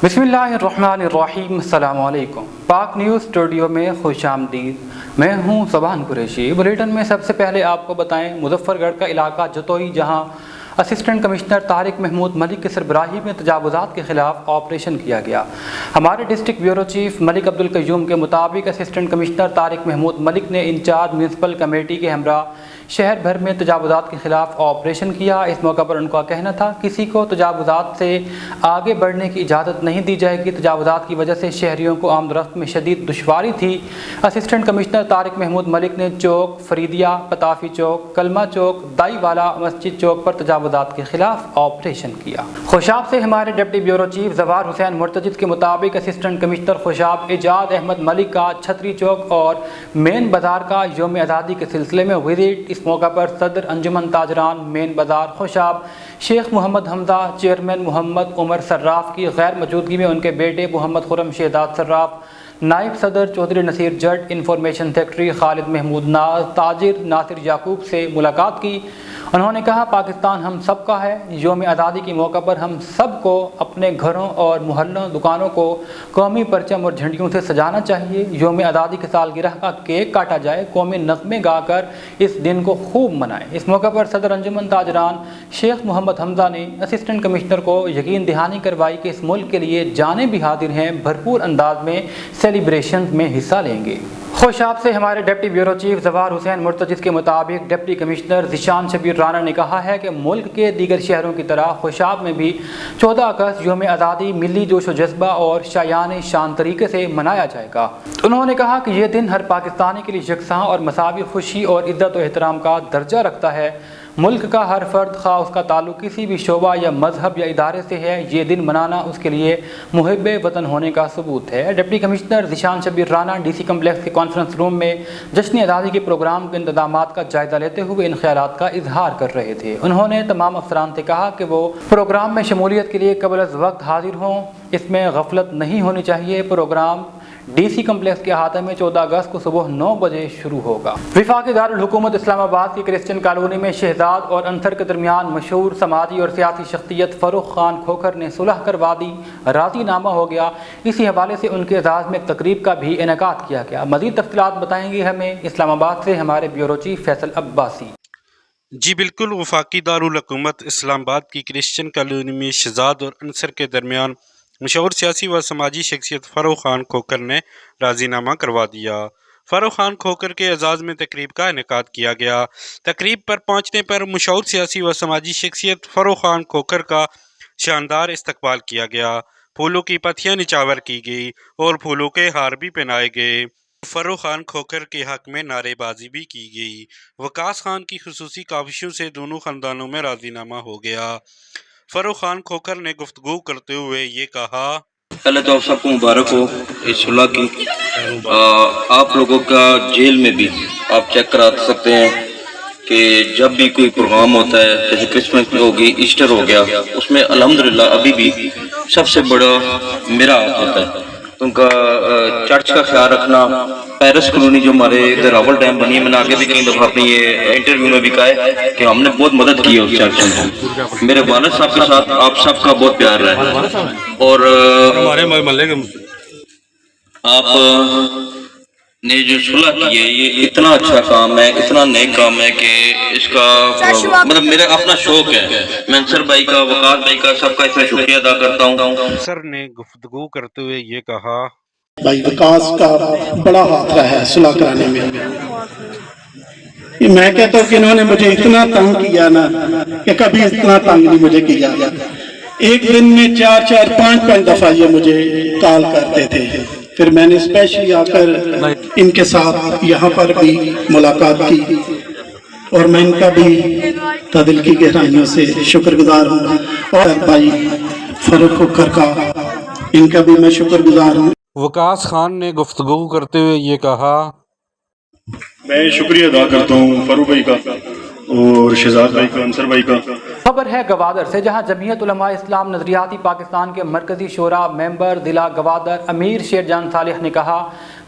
बिस्मिल्लाहिर्रहमानिर्रहीम, अस्सलाम वालेकुम। पाक न्यूज़ स्टूडियो में खुश आमदीद। मैं हूँ सबान कुरैशी। बुलेटिन में सबसे पहले आपको बताएं, मुजफ्फरगढ़ का इलाका जतोई, जहाँ असिस्टेंट कमिश्नर तारिक महमूद मलिक की सरबराही में तजावुज़ात के खिलाफ ऑपरेशन किया गया। हमारे district bureau chief Malik Abdul Qayyum के मुताबिक असिस्टेंट कमिश्नर तारिक महमूद मलिक ने इंचार्ज म्यूनसिपल कमेटी के हमरा शहर भर में तजावुज़ात के खिलाफ ऑपरेशन किया। इस मौका पर उनका कहना था, किसी को तजावुज़ात से आगे बढ़ने की इजाज़त नहीं दी जाएगी। तजावुज़ात की वजह से शहरियों को आमदरफ्त में शदीद दुश्वारी थी। असिस्टेंट कमिश्नर तारिक महमूद मलिक ने चौक, फरीदिया, पताफी चौक, कलमा चौक, दाईवाला मस्जिद चौक पर तजावुज़ात के खिलाफ ऑपरेशन किया। खुशाब से हमारे डिप्टी ब्यूरो चीफ ज़वार हुसैन मुर्तजिद के मुताबिक असिस्टेंट कमिश्नर खुशाब एजाज अहमद मलिक का छतरी चौक और मेन बाज़ार का यौम आज़ादी के सिलसिले में विजिट। इस मौका पर सदर अंजुमन ताजरान मेन बाज़ार खुशाब शेख मोहम्मद हमदा, चेयरमैन मोहम्मद उमर सर्राफ की गैर मौजूदगी में उनके बेटे मोहम्मद खुरम शहजाद सर्राफ, नायब सदर चौधरी नसीर जट, इंफॉर्मेशन सेक्रेटरी खालिद महमूद नाज, ताजिर नासिर याकूब से मुलाकात की। उन्होंने कहा, पाकिस्तान हम सब का है। यौम आज़ादी के मौका पर हम सब को अपने घरों और मोहल्लों, दुकानों को कौमी परचम और झंडियों से सजाना चाहिए। यौम आज़ादी की सालगिरह का केक काटा जाए, कौमी नग़्मे गाकर इस दिन को खूब मनाएं। इस मौका पर सदर अंजुमन ताजरान शेख मोहम्मद हमदा ने असिस्टेंट कमिश्नर को यकीन दहानी करवाई कि इस मुल्क के लिए जानें भी हाजिर हैं, भरपूर अंदाज में सेलिब्रेशन में हिस्सा लेंगे। खुशाब से हमारे डिप्टी ब्यूरो चीफ ज़वार हुसैन मुर्तजिद के मुताबिक डिप्टी कमिश्नर ज़िशान शबीर राना ने कहा है कि मुल्क के दीगर शहरों की तरह खुशाब में भी 14 अगस्त यौम आज़ादी मिली जोश व जज्बा और शायान शान तरीके से मनाया जाएगा। उन्होंने कहा कि यह दिन हर पाकिस्तानी के लिए यकसां और मसावी खुशी और इज़्ज़त व एहतराम का दर्जा रखता है। मुल्क का हर फर्द, खा उसका ताल्लुक किसी भी शोबा या मजहब या इदारे से है, ये दिन मनाना उसके लिए मुहिब्बे वतन होने का सबूत है। Deputy commissioner Zeeshan Shabbir Rana DC complex के कॉन्फ्रेंस रूम में जश्न आज़ादी के प्रोग्राम के इंतजामात का जायज़ा लेते हुए इन ख्यालात का इजहार कर रहे थे। उन्होंने तमाम अफसरान से कहा कि वो प्रोग्राम में शमूलियत के लिए कबल अज़ वक्त हाजिर हों, इसमें गफलत नहीं होनी चाहिए। प्रोग्राम DC कम्प्लेक्स के अहाते में 14 अगस्त को सुबह 9 बजे शुरू होगा। वफाकी दारुल हुकूमत इस्लामाबाद की क्रिश्चियन कॉलोनी में शहजाद और अंसर के दरमियान मशहूर समाजी और सियासी शख्सियत फ़ारूक खान खोखर ने सुलह करवा दी, राज़ीनामा हो गया। इसी हवाले से उनके एजाज़ में एक तकरीब का भी इनेकाद किया गया। मज़ीद तफ़सीलात बताएंगे हमें इस्लामाबाद से हमारे ब्यूरो चीफ फैसल अब्बासी। जी बिल्कुल, वफाकी दारुल हुकूमत इस्लामाबाद की क्रिश्चियन कॉलोनी में शहजाद और अंसर के दरमियान मशहूर सियासी व समाजी शख्सियत फ़ारूक खान खोखर ने राज़ीनामा करवा दिया। फ़ारूक खान खोखर के एजाज़ में तकरीब का इनेकाद किया गया। तकरीब पर पहुँचने पर मशहूर सियासी व समाजी शख्सियत फ़ारूक खान खोखर का शानदार इस्तकबाल किया गया। फूलों की पत्तियाँ निछावर की गई और फूलों के हार भी पहनाए गए। फ़ारूक खान खोखर के हक़ में नारेबाजी भी की गई। वकास खान की खुसूसी काविशों से दोनों ख़ानदानों में राज़ीनामा हो गया। फ़ारूक खान खोखर ने गुफ्तगू करते हुए ये कहा, पहले तो आप सबको मुबारक हो इस सुलह की। आप लोगों का जेल में भी आप चेक करा सकते हैं कि जब भी कोई प्रोग्राम होता है, जैसे क्रिसमस होगी, ईस्टर हो गया, उसमें अल्हम्दुलिल्लाह अभी भी सबसे बड़ा मेरा हाथ होता है। तो उनका चर्च का ख्याल रखना। पेरिस कॉलोनी जो हमारे इधर रावल डैम बनी है, मैंने आगे भी कई दफ़ा अपनी ये इंटरव्यू में भी कहा है कि हमने बहुत मदद की है उस चर्च में। मेरे वालिद साहब के साथ आप सबका बहुत प्यार रहा है और हमारे महल्ले के आप ने जो सुलह की है, ये इतना अच्छा काम है, इतना नेक काम है कि इसका मतलब मेरा अपना शौक है। मैं अंसर भाई का, वकास भाई का, सबका इसमें शुक्रिया अदा करता हूँ। अंसर ने गुफ्तगू करते हुए ये कहा, भाई विकास का बड़ा हाथ रहा है सुलह कराने में। मैं कहता हूँ कि इन्होंने मुझे इतना तंग किया ना कि कभी इतना तंग नहीं मुझे किया। एक दिन में 4-4, 5-5 दफा ये मुझे कॉल करते थे। फिर मैंने स्पेशली आकर इनके साथ यहाँ पर भी मुलाकात की और मैं इनका भी दिल की गहराइयों से शुक्रगुजार हूँ। और भाई फ़ारूक खोखर का, इनका भी मैं शुक्रगुजार हूँ। वकास खान ने गुफ्तगू करते हुए ये कहा, मैं शुक्रिया अदा करता हूँ फ़ारूक भाई का और शहजाद भाई का, अंसर भाई का। खबर है गवादर से, जहां जमीयत उलमा इस्लाम नजरियाती पाकिस्तान के मरकजी शोरा मेंबर जिला गवादर अमीर शेरजान सालिह ने कहा,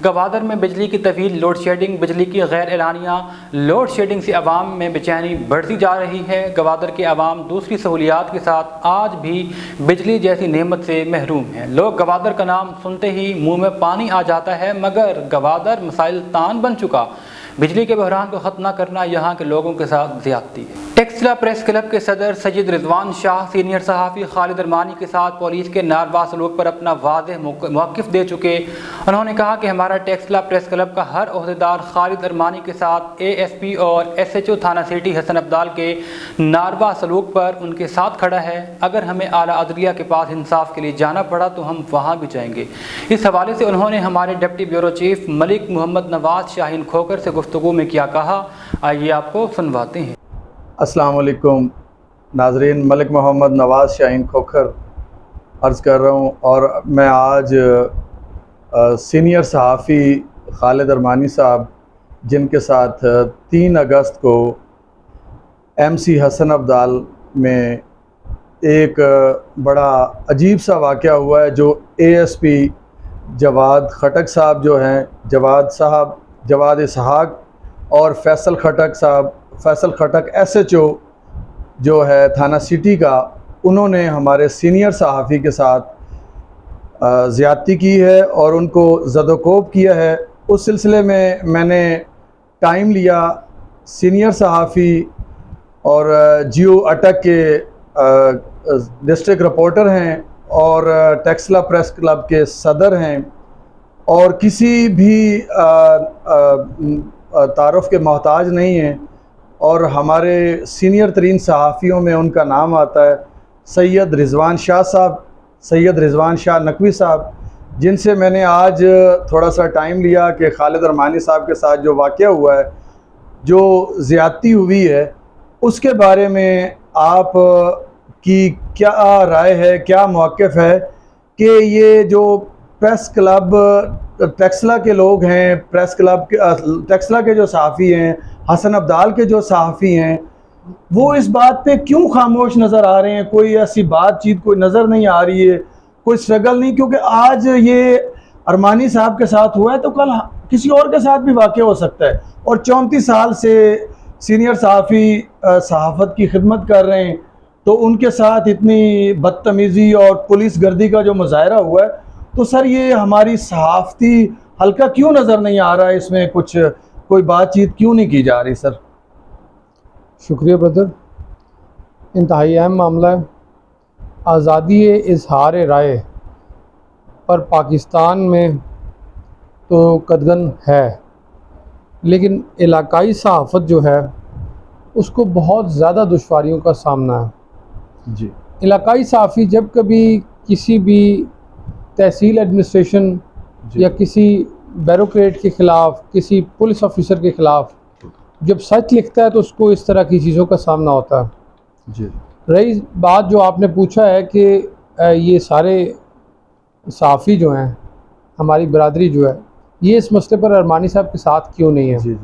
گوادر میں بجلی کی طویل لوڈ شیڈنگ، بجلی کی غیر اعلانیہ لوڈ شیڈنگ سے عوام میں بے چینی بڑھتی جا رہی ہے۔ گوادر کے عوام دوسری سہولیات کے ساتھ آج بھی بجلی جیسی نعمت سے محروم ہیں۔ لوگ گوادر کا نام سنتے ہی منہ میں پانی آ جاتا ہے، مگر گوادر مسائل تان بن چکا۔ بجلی کے بحران کو ختم نہ کرنا یہاں کے لوگوں کے ساتھ زیادتی ہے۔ ٹیکسلا پریس کلب کے صدر سید رضوان شاہ سینئر صحافی خالد ارمانی کے ساتھ پولیس کے ناروا سلوک پر اپنا واضح موقف دے چکے۔ انہوں نے کہا کہ ہمارا ٹیکسلا پریس کلب کا ہر عہدیدار خالد ارمانی کے ساتھ اے ایس پی اور ایس ایچ او تھانہ سٹی حسن عبدال کے ناروا سلوک پر ان کے ساتھ کھڑا ہے۔ اگر ہمیں اعلیٰ عدلیہ کے پاس انصاف کے لیے جانا پڑا تو ہم وہاں بھی جائیں گے۔ اس حوالے سے انہوں نے ہمارے ڈپٹی بیورو چیف ملک محمد نواز شاہین کھوکر سے گفتگو میں کیا کہا، آئیے آپ کو سنواتے ہیں۔ السلام علیکم ناظرین، ملک محمد نواز شاہین کھوکر عرض کر رہا ہوں، اور میں آج سینئر صحافی خالد ارمانی صاحب جن کے ساتھ 3 اگست کو ایم سی حسن عبدال میں ایک بڑا عجیب سا واقعہ ہوا ہے، جو اے ایس پی جواد خٹک صاحب جو ہیں، جواد اسحاق اور Faisal Khattak S H O جو ہے تھانہ سٹی کا، انہوں نے ہمارے سینئر صحافی کے ساتھ زیادتی کی ہے اور ان کو زد و کوب کیا ہے۔ اس سلسلے میں میں نے ٹائم لیا، سینئر صحافی اور جیو اٹک کے ڈسٹرکٹ رپورٹر ہیں اور ٹیکسلا پریس کلب کے صدر ہیں، اور کسی بھی تعارف کے محتاج نہیں ہیں، اور ہمارے سینئر ترین صحافیوں میں ان کا نام آتا ہے سید رضوان شاہ نقوی صاحب، جن سے میں نے آج تھوڑا سا ٹائم لیا کہ خالد ارمانی صاحب کے ساتھ جو واقعہ ہوا ہے، جو زیادتی ہوئی ہے، اس کے بارے میں آپ کی کیا رائے ہے، کیا موقف ہے کہ یہ جو پریس کلب ٹیکسلا کے لوگ ہیں، ٹیکسلا کے جو صحافی ہیں، حسن عبدال کے جو صحافی ہیں، وہ اس بات پہ کیوں خاموش نظر آ رہے ہیں؟ کوئی ایسی بات چیت کوئی نظر نہیں آ رہی ہے، کوئی سٹرگل نہیں، کیونکہ آج یہ ارمانی صاحب کے ساتھ ہوا ہے تو کل کسی اور کے ساتھ بھی واقع ہو سکتا ہے، اور 34 سال سے سینئر صحافی صحافت کی خدمت کر رہے ہیں، تو ان کے ساتھ اتنی بدتمیزی اور پولیس گردی کا جو مظاہرہ ہوا ہے، تو سر یہ ہماری صحافتی حلقہ کیوں نظر نہیں آ رہا ہے؟ اس میں کوئی بات چیت کیوں نہیں کی جا رہی سر؟ شکریہ بدر، انتہائی اہم معاملہ ہے۔ آزادی اظہار رائے پر پاکستان میں تو قدغن ہے، لیکن علاقائی صحافت جو ہے اس کو بہت زیادہ دشواریوں کا سامنا ہے۔ جی، علاقائی صحافی جب کبھی کسی بھی تحصیل ایڈمنسٹریشن یا کسی بیوروکریٹ کے خلاف، کسی پولیس آفیسر کے خلاف جب سچ لکھتا ہے تو اس کو اس طرح کی چیزوں کا سامنا ہوتا ہے۔ جی، رہی بات جو آپ نے پوچھا ہے کہ یہ سارے صحافی جو ہیں، ہماری برادری جو ہے، یہ اس مسئلے پر ارمانی صاحب کے ساتھ کیوں نہیں ہے، جی،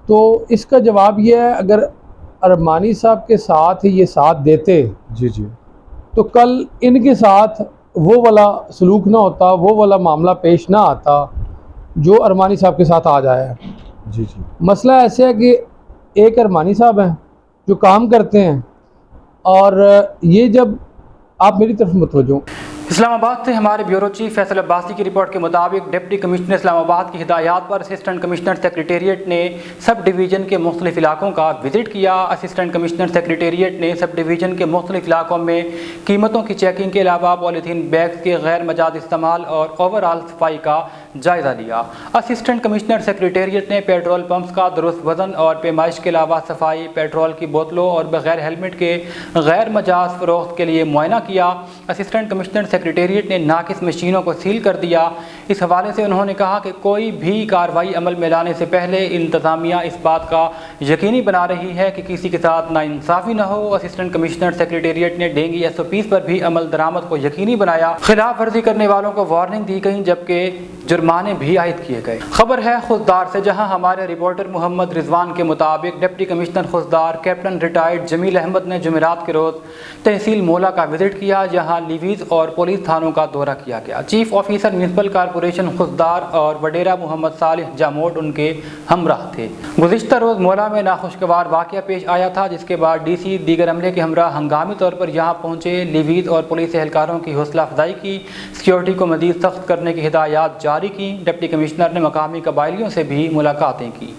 تو اس کا جواب یہ ہے، اگر ارمانی صاحب کے ساتھ یہ ساتھ دیتے جی، تو کل ان کے ساتھ وہ والا سلوک نہ ہوتا، وہ والا معاملہ پیش نہ آتا جو ارمانی صاحب کے ساتھ آج آیا ہے۔ جی، مسئلہ ایسے ہے کہ ایک ارمانی صاحب ہیں جو کام کرتے ہیں، اور یہ جب آپ میری طرف متوجہ ہوں۔ اسلام آباد سے ہمارے بیورو چیف فیصل عباسی کی رپورٹ کے مطابق ڈپٹی کمشنر اسلام آباد کی ہدایات پر اسسٹنٹ کمشنر سیکریٹریٹ نے سب ڈویژن کے مختلف علاقوں کا وزٹ کیا۔ اسسٹنٹ کمشنر سیکریٹریٹ نے سب ڈویژن کے مختلف علاقوں میں قیمتوں کی چیکنگ کے علاوہ پولیتھین بیگز کے غیر مجاز استعمال اور اوور آل صفائی کا جائزہ لیا۔ اسسٹنٹ کمشنر سیکریٹریٹ نے پیٹرول پمپس کا درست وزن اور پیمائش کے علاوہ صفائی، پیٹرول کی بوتلوں اور بغیر ہیلمٹ کے غیر مجاز فروخت کے لیے معائنہ کیا۔ اسسٹنٹ کمشنر سیکریٹریٹ نے ناقص مشینوں کو سیل کر دیا۔ اس حوالے سے انہوں نے کہا کہ کوئی بھی کارروائی عمل میں لانے سے پہلے انتظامیہ اس بات کا یقینی بنا رہی ہے کہ کسی کے ساتھ ناانصافی نہ ہو۔ اسسٹنٹ کمشنر سیکریٹریٹ نے ڈینگی SOPs پر بھی عمل درآمد کو یقینی بنایا۔ خلاف ورزی کرنے والوں کو وارننگ دی گئی، جبکہ جرمانہ जुर्माने भी आयद किए गए। खबर है खुशदार से, जहां हमारे रिपोर्टर मोहम्मद रिजवान के मुताबिक deputy commissioner Khuzdar captain retired Jamil Ahmed ने जुमेरात के रोज तहसील मोला का विजिट किया, जहां लीवीज और पुलिस थानों का दौरा किया गया। Chief officer municipal corporation Khuzdar और वडेरा मोहम्मद सालिह जामोट उनके हमराह थे। गुज़िश्ता रोज मोला में नाखुशगवार वाक़या पेश आया था, जिसके बाद डीसी दीगर अमले के हमरा हंगामी तौर पर यहां पहुंचे, लीवीज और पुलिस एहलकारों की हौसला अफजाई की, सिक्योरिटी को मज़ीद सख्त करने की हिदायत जारी की। डिप्टी कमिश्नर ने मकामी कबाइलियों से भी मुलाकातें की।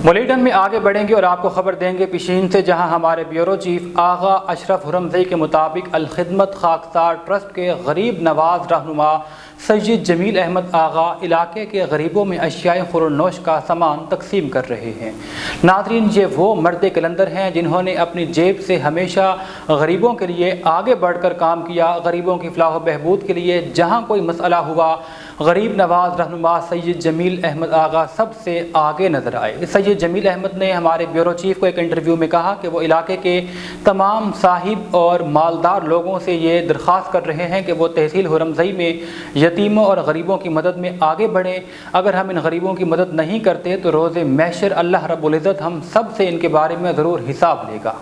बुलेटिन में आगे बढ़ेंगे और आपको खबर देंगे पिशीन से, जहां हमारे ब्यूरो चीफ आगा अशरफ हुरमज़ई के मुताबिक अल खिदमत खाकसार ट्रस्ट के गरीब नवाज रहनुमा सैयद जमील अहमद आगा इलाके के गरीबों में अशियाए खुरनोश का सामान तकसीम कर रहे हैं। नाज़रीन, ये वो मर्द कलंदर हैं जिन्होंने अपनी जेब से हमेशा गरीबों के लिए आगे बढ़कर काम किया। गरीबों की फलाह बहबूद के लिए जहाँ कोई मसला हुआ, गरीब नवाज रहनुमा सैयद जमील अहमद आगा सबसे आगे नजर आए। सैयद जमील अहमद ने हमारे ब्यूरो चीफ को एक इंटरव्यू में कहा कि वो इलाके के तमाम साहिब और मालदार लोगों से ये दरख्वास्त कर रहे हैं कि वो तहसील हुरमज़ई में यतीमों और गरीबों की मदद में आगे बढ़ें। अगर हम इन गरीबों की मदद नहीं करते तो रोज़े महशर अल्लाह रब्बुल इज़्ज़त हम सब से इनके बारे में ज़रूर हिसाब लेगा।